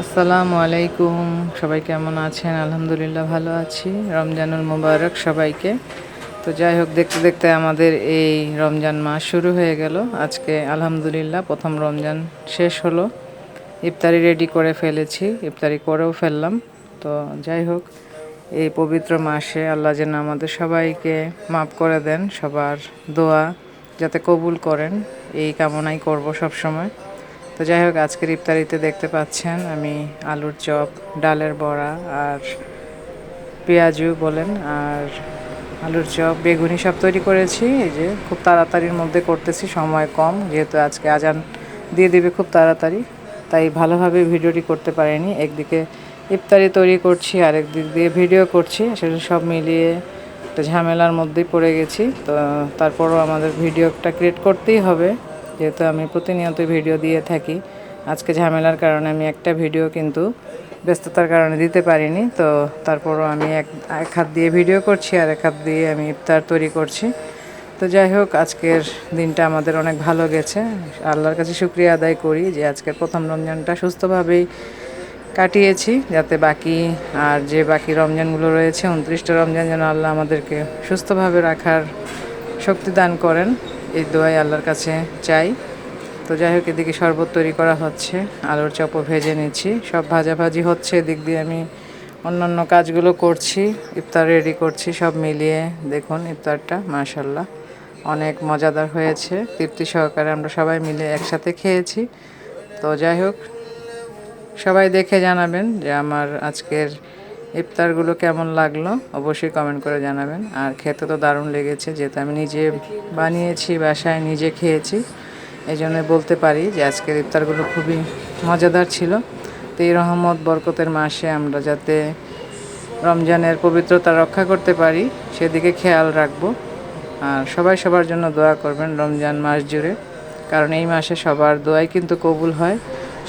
আসসালামু আলাইকুম। সবাই কেমন আছেন? আলহামদুলিল্লাহ ভালো আছি। রমজানুল মুবারক সবাইকে। তো যাই হোক, দেখতে দেখতে আমাদের এই রমজান মাস শুরু হয়ে গেল। আজকে আলহামদুলিল্লাহ প্রথম রমজান শেষ হলো। ইফতারি রেডি করে ফেলেছি, ইফতারি করেও ফেললাম। তো যাই হোক, এই পবিত্র মাসে আল্লাহ যেন আমাদের সবাইকে মাফ করে দেন, সবার দোয়া যাতে কবুল করেন, এই কামনাই করব সব সময়। তো যাই হোক, আজকের ইফতারিতে দেখতে পাচ্ছেন আমি আলুর চপ, ডালের বড়া আর পেঁয়াজু বলেন, আর আলুর চপ, বেগুনি সব তৈরি করেছি। এই যে খুব তাড়াতাড়ির মধ্যে করতেছি, সময় কম, যেহেতু আজকে আজান দিয়ে দিবে খুব তাড়াতাড়ি, তাই ভালোভাবে ভিডিওটি করতে পারিনি। একদিকে ইফতারি তৈরি করছি, আরেক দিক দিয়ে ভিডিও করছি, আসলে সব মিলিয়ে একটা ঝামেলার মধ্যেই পড়ে গেছি। তো তারপরও আমাদের ভিডিওটা ক্রিয়েট করতেই হবে, যেহেতু আমি প্রতিনিয়ত ভিডিও দিয়ে থাকি। আজকে ঝামেলার কারণে আমি একটা ভিডিও কিন্তু ব্যস্ততার কারণে দিতে পারিনি। তো তারপরও আমি এক হাত দিয়ে ভিডিও করছি আর এক হাত দিয়ে আমি ইফতার তৈরি করছি। তো যাই হোক, আজকের দিনটা আমাদের অনেক ভালো গেছে। আল্লাহর কাছে শুকরিয়া আদায় করি যে আজকের প্রথম রমজানটা সুস্থভাবেই কাটিয়েছি, যাতে বাকি রমজানগুলো রয়েছে, 29টা রমজান যেন আল্লাহ আমাদেরকে সুস্থভাবে রাখার শক্তি দান করেন, এই দোয়াই আল্লাহর কাছে চাই। তো যাই হোক, এদিকে শরবত তৈরি করা হচ্ছে, আলুর চপও ভেজে নিচ্ছি, সব ভাজাভাজি হচ্ছে, এদিক দিয়ে আমি অন্যান্য কাজগুলো করছি, ইফতার রেডি করছি। সব মিলিয়ে দেখুন ইফতারটা মাশাল্লাহ অনেক মজাদার হয়েছে, তৃপ্তি সহকারে আমরা সবাই মিলে একসাথে খেয়েছি। তো যাই হোক, সবাই দেখে জানাবেন যে আমার আজকের ইফতারগুলো কেমন লাগলো, অবশ্যই কমেন্ট করে জানাবেন। আর খেতে তো দারুণ লেগেছে, যেহেতু আমি নিজে বানিয়েছি, বাসায় নিজে খেয়েছি, এই জন্য বলতে পারি যে আজকের ইফতারগুলো খুবই মজাদার ছিল। তো এই রহমত বরকতের মাসে আমরা যাতে রমজানের পবিত্রতা রক্ষা করতে পারি, সেদিকে খেয়াল রাখবো। আর সবাই সবার জন্য দোয়া করবেন রমজান মাস জুড়ে, কারণ এই মাসে সবার দোয়াই কিন্তু কবুল হয়।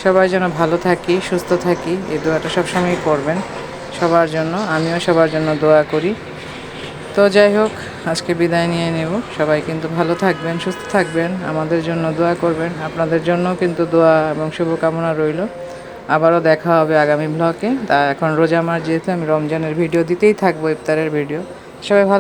সবাই যেন ভালো থাকি, সুস্থ থাকি, এই দোয়াটা সবসময় করবেন সবার জন্য। আমিও সবার জন্য দোয়া করি। তো যাই হোক, আজকে বিদায় নিয়ে নেব। সবাই কিন্তু ভালো থাকবেন, সুস্থ থাকবেন, আমাদের জন্য দোয়া করবেন। আপনাদের জন্য কিন্তু দোয়া এবং শুভকামনা রইল। আবারও দেখা হবে আগামী ব্লগে। তা এখন রোজা মাস, যেহেতু আমি রমজানের ভিডিও দিতেই থাকবো, ইফতারের ভিডিও। সবাই ভালো